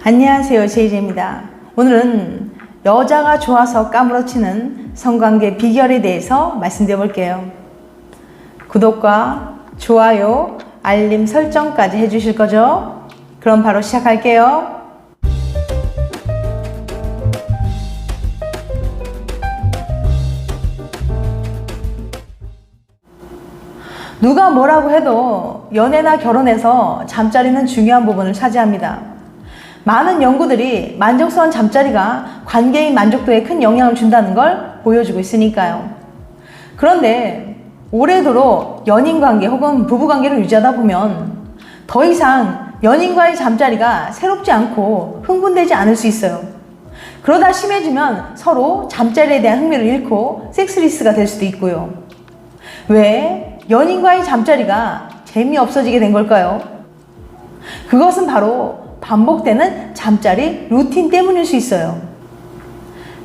안녕하세요, 제이제입니다. 오늘은 여자가 좋아서 까무러치는 성관계 비결에 대해서 말씀드려 볼게요. 구독과 좋아요, 알림 설정까지 해주실 거죠? 그럼 바로 시작할게요. 누가 뭐라고 해도 연애나 결혼에서 잠자리는 중요한 부분을 차지합니다. 많은 연구들이 만족스러운 잠자리가 관계의 만족도에 큰 영향을 준다는 걸 보여주고 있으니까요. 그런데 오래도록 연인관계 혹은 부부관계를 유지하다 보면 더 이상 연인과의 잠자리가 새롭지 않고 흥분되지 않을 수 있어요. 그러다 심해지면 서로 잠자리에 대한 흥미를 잃고 섹스리스가 될 수도 있고요. 왜 연인과의 잠자리가 재미없어지게 된 걸까요? 그것은 바로 반복되는 잠자리 루틴 때문일 수 있어요.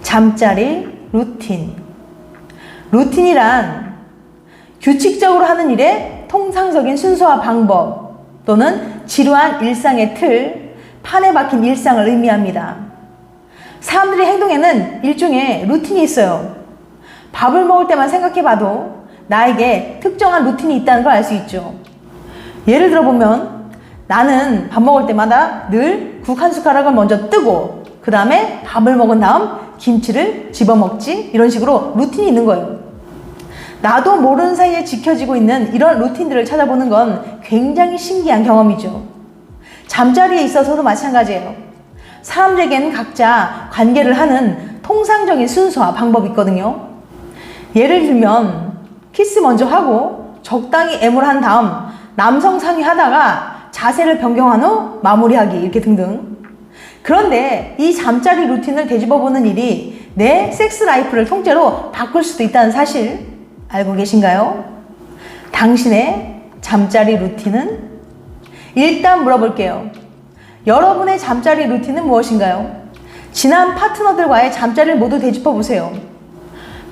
잠자리 루틴. 루틴이란 규칙적으로 하는 일의 통상적인 순서와 방법 또는 지루한 일상의 틀, 판에 박힌 일상을 의미합니다. 사람들의 행동에는 일종의 루틴이 있어요. 밥을 먹을 때만 생각해봐도 나에게 특정한 루틴이 있다는 걸 알 수 있죠. 예를 들어보면 나는 밥 먹을 때마다 늘 국 한 숟가락을 먼저 뜨고 그 다음에 밥을 먹은 다음 김치를 집어먹지, 이런 식으로 루틴이 있는 거예요. 나도 모르는 사이에 지켜지고 있는 이런 루틴들을 찾아보는 건 굉장히 신기한 경험이죠. 잠자리에 있어서도 마찬가지예요. 사람들에게는 각자 관계를 하는 통상적인 순서와 방법이 있거든요. 예를 들면 키스 먼저 하고 적당히 애무를 한 다음 남성 상위 하다가 자세를 변경한 후 마무리하기, 이렇게 등등. 그런데 이 잠자리 루틴을 되짚어보는 일이 내 섹스 라이프를 통째로 바꿀 수도 있다는 사실 알고 계신가요? 당신의 잠자리 루틴은? 일단 물어볼게요. 여러분의 잠자리 루틴은 무엇인가요? 지난 파트너들과의 잠자리를 모두 되짚어보세요.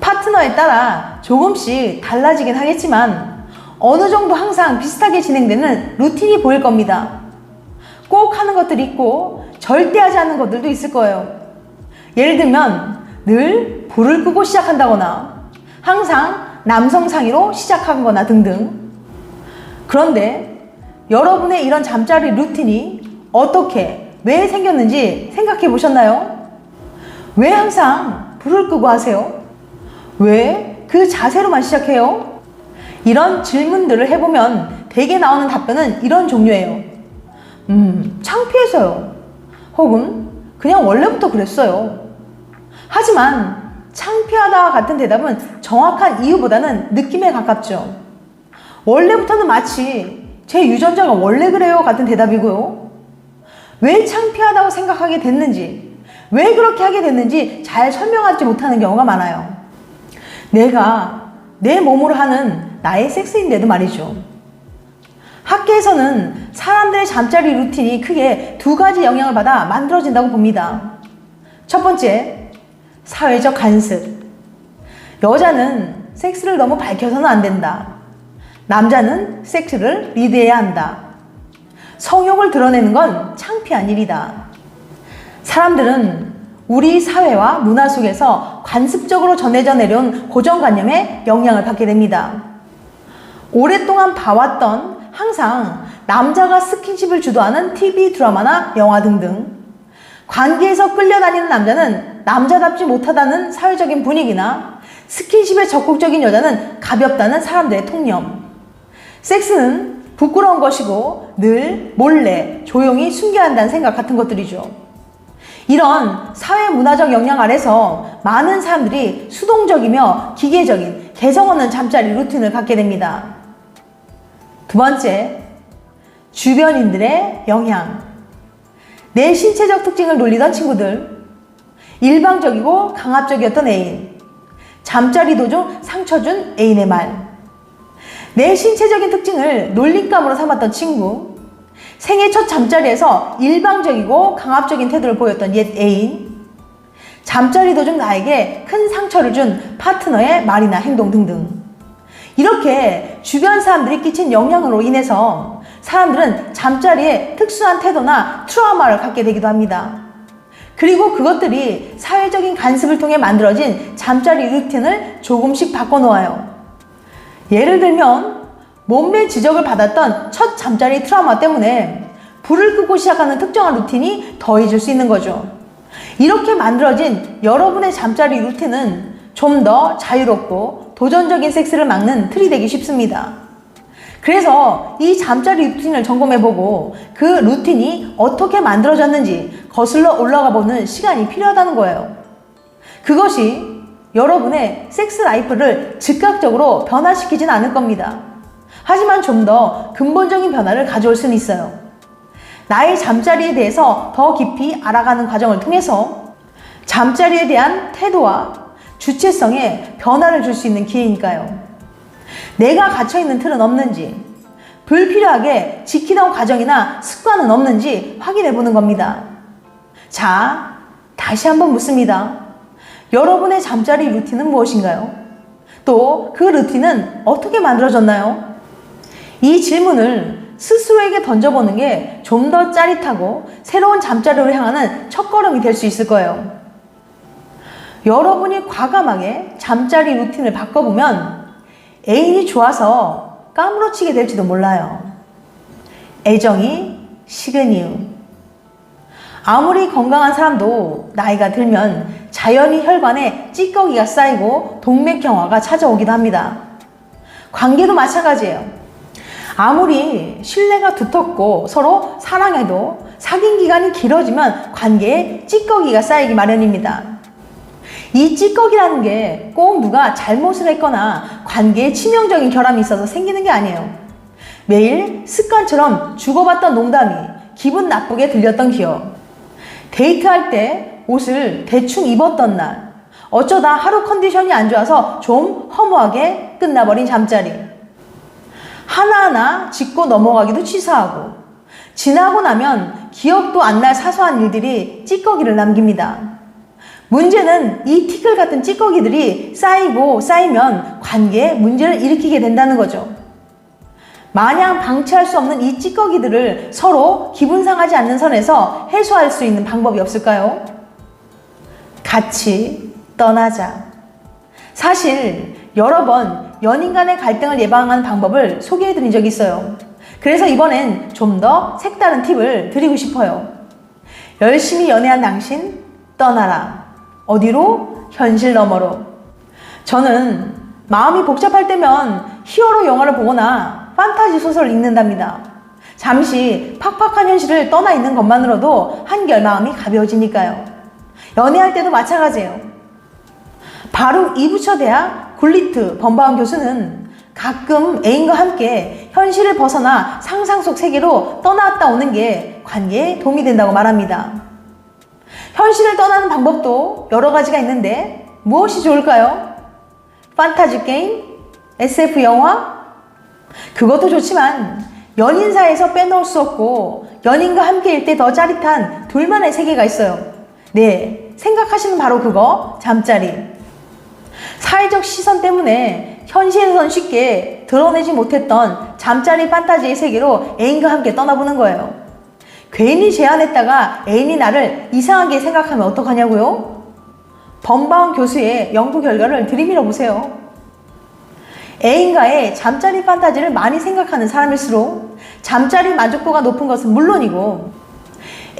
파트너에 따라 조금씩 달라지긴 하겠지만 어느 정도 항상 비슷하게 진행되는 루틴이 보일 겁니다. 꼭 하는 것들이 있고 절대 하지 않는 것들도 있을 거예요. 예를 들면 늘 불을 끄고 시작한다거나 항상 남성 상의로 시작하거나 등등. 그런데 여러분의 이런 잠자리 루틴이 어떻게, 왜 생겼는지 생각해 보셨나요? 왜 항상 불을 끄고 하세요? 왜 그 자세로만 시작해요? 이런 질문들을 해보면 대개 나오는 답변은 이런 종류예요. 창피해서요. 혹은 그냥 원래부터 그랬어요. 하지만 창피하다와 같은 대답은 정확한 이유보다는 느낌에 가깝죠. 원래부터는 마치 제 유전자가 원래 그래요 같은 대답이고요. 왜 창피하다고 생각하게 됐는지, 왜 그렇게 하게 됐는지 잘 설명하지 못하는 경우가 많아요. 내가 내 몸으로 하는 나의 섹스인데도 말이죠. 학계에서는 사람들의 잠자리 루틴이 크게 두 가지 영향을 받아 만들어진다고 봅니다. 첫 번째, 사회적 간섭. 여자는 섹스를 너무 밝혀서는 안 된다. 남자는 섹스를 리드해야 한다. 성욕을 드러내는 건 창피한 일이다. 사람들은 우리 사회와 문화 속에서 관습적으로 전해져 내려온 고정관념에 영향을 받게 됩니다. 오랫동안 봐왔던 항상 남자가 스킨십을 주도하는 TV 드라마나 영화 등등, 관계에서 끌려다니는 남자는 남자답지 못하다는 사회적인 분위기나 스킨십에 적극적인 여자는 가볍다는 사람들의 통념, 섹스는 부끄러운 것이고 늘 몰래 조용히 숨겨야 한다는 생각 같은 것들이죠. 이런 사회 문화적 영향 아래서 많은 사람들이 수동적이며 기계적인 개성 없는 잠자리 루틴을 갖게 됩니다. 두 번째, 주변인들의 영향. 내 신체적 특징을 놀리던 친구들, 일방적이고 강압적이었던 애인, 잠자리 도중 상처 준 애인의 말, 내 신체적인 특징을 놀림감으로 삼았던 친구, 생애 첫 잠자리에서 일방적이고 강압적인 태도를 보였던 옛 애인, 잠자리 도중 나에게 큰 상처를 준 파트너의 말이나 행동 등등. 이렇게 주변 사람들이 끼친 영향으로 인해서 사람들은 잠자리에 특수한 태도나 트라우마를 갖게 되기도 합니다. 그리고 그것들이 사회적인 간섭을 통해 만들어진 잠자리 루틴을 조금씩 바꿔놓아요. 예를 들면 몸매 지적을 받았던 첫 잠자리 트라우마 때문에 불을 끄고 시작하는 특정한 루틴이 더해질 수 있는 거죠. 이렇게 만들어진 여러분의 잠자리 루틴은 좀 더 자유롭고 도전적인 섹스를 막는 틀이 되기 쉽습니다. 그래서 이 잠자리 루틴을 점검해보고 그 루틴이 어떻게 만들어졌는지 거슬러 올라가 보는 시간이 필요하다는 거예요. 그것이 여러분의 섹스 라이프를 즉각적으로 변화시키진 않을 겁니다. 하지만 좀 더 근본적인 변화를 가져올 수는 있어요. 나의 잠자리에 대해서 더 깊이 알아가는 과정을 통해서 잠자리에 대한 태도와 주체성에 변화를 줄 수 있는 기회니까요. 내가 갇혀있는 틀은 없는지, 불필요하게 지키던 과정이나 습관은 없는지 확인해 보는 겁니다. 자, 다시 한번 묻습니다. 여러분의 잠자리 루틴은 무엇인가요? 또 그 루틴은 어떻게 만들어졌나요? 이 질문을 스스로에게 던져보는 게 좀 더 짜릿하고 새로운 잠자리로 향하는 첫걸음이 될 수 있을 거예요. 여러분이 과감하게 잠자리 루틴을 바꿔보면 애인이 좋아서 까무러치게 될지도 몰라요. 애정이 식은 이유. 아무리 건강한 사람도 나이가 들면 자연히 혈관에 찌꺼기가 쌓이고 동맥경화가 찾아오기도 합니다. 관계도 마찬가지예요. 아무리 신뢰가 두텁고 서로 사랑해도 사귄 기간이 길어지면 관계에 찌꺼기가 쌓이기 마련입니다. 이 찌꺼기라는 게 꼭 누가 잘못을 했거나 관계에 치명적인 결함이 있어서 생기는 게 아니에요. 매일 습관처럼 주고받던 농담이 기분 나쁘게 들렸던 기억, 데이트할 때 옷을 대충 입었던 날, 어쩌다 하루 컨디션이 안 좋아서 좀 허무하게 끝나버린 잠자리, 하나하나 짚고 넘어가기도 치사하고 지나고 나면 기억도 안 날 사소한 일들이 찌꺼기를 남깁니다. 문제는 이 티끌 같은 찌꺼기들이 쌓이고 쌓이면 관계에 문제를 일으키게 된다는 거죠. 마냥 방치할 수 없는 이 찌꺼기들을 서로 기분 상하지 않는 선에서 해소할 수 있는 방법이 없을까요? 같이 떠나자. 사실 여러 번 연인 간의 갈등을 예방하는 방법을 소개해드린 적이 있어요. 그래서 이번엔 좀 더 색다른 팁을 드리고 싶어요. 열심히 연애한 당신 떠나라. 어디로? 현실 너머로. 저는 마음이 복잡할 때면 히어로 영화를 보거나 판타지 소설을 읽는답니다. 잠시 팍팍한 현실을 떠나 있는 것만으로도 한결 마음이 가벼워지니까요. 연애할 때도 마찬가지예요. 바로 이부처대학 굴리트 범바운 교수는 가끔 애인과 함께 현실을 벗어나 상상 속 세계로 떠나왔다 오는 게 관계에 도움이 된다고 말합니다. 현실을 떠나는 방법도 여러 가지가 있는데 무엇이 좋을까요? 판타지 게임? SF 영화? 그것도 좋지만 연인 사이에서 빼놓을 수 없고 연인과 함께일 때 더 짜릿한 둘만의 세계가 있어요. 네, 생각하시는 바로 그거, 잠자리. 사회적 시선 때문에 현실에선 쉽게 드러내지 못했던 잠자리 판타지의 세계로 애인과 함께 떠나보는 거예요. 괜히 제안했다가 애인이 나를 이상하게 생각하면 어떡하냐고요? 범바운 교수의 연구 결과를 들이밀어 보세요. 애인과의 잠자리 판타지를 많이 생각하는 사람일수록 잠자리 만족도가 높은 것은 물론이고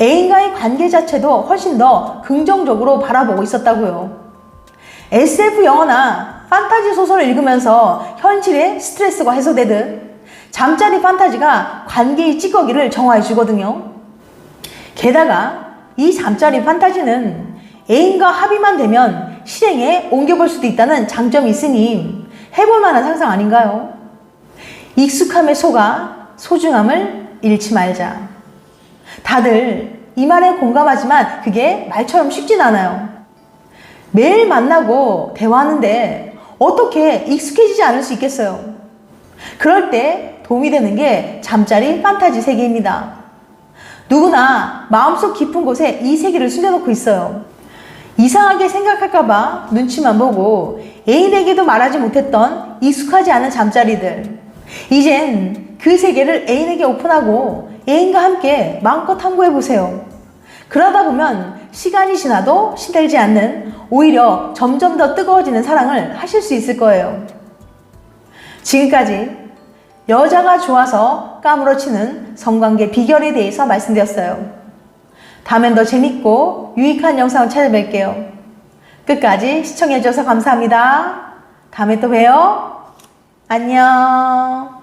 애인과의 관계 자체도 훨씬 더 긍정적으로 바라보고 있었다고요. SF 영화나 판타지 소설을 읽으면서 현실의 스트레스가 해소되듯 잠자리 판타지가 관계의 찌꺼기를 정화해 주거든요. 게다가 이 잠자리 판타지는 애인과 합의만 되면 실행에 옮겨볼 수도 있다는 장점이 있으니 해볼 만한 상상 아닌가요? 익숙함에 속아 소중함을 잃지 말자. 다들 이 말에 공감하지만 그게 말처럼 쉽진 않아요. 매일 만나고 대화하는데 어떻게 익숙해지지 않을 수 있겠어요? 그럴 때 도움이 되는 게 잠자리 판타지 세계입니다. 누구나 마음속 깊은 곳에 이 세계를 숨겨놓고 있어요. 이상하게 생각할까봐 눈치만 보고 애인에게도 말하지 못했던 익숙하지 않은 잠자리들. 이젠 그 세계를 애인에게 오픈하고 애인과 함께 마음껏 탐구해보세요. 그러다 보면 시간이 지나도 시들지 않는, 오히려 점점 더 뜨거워지는 사랑을 하실 수 있을 거예요. 지금까지 여자가 좋아서 까무러치는 성관계 비결에 대해서 말씀드렸어요. 다음엔 더 재밌고 유익한 영상을 찾아뵐게요. 끝까지 시청해주셔서 감사합니다. 다음에 또 봬요. 안녕.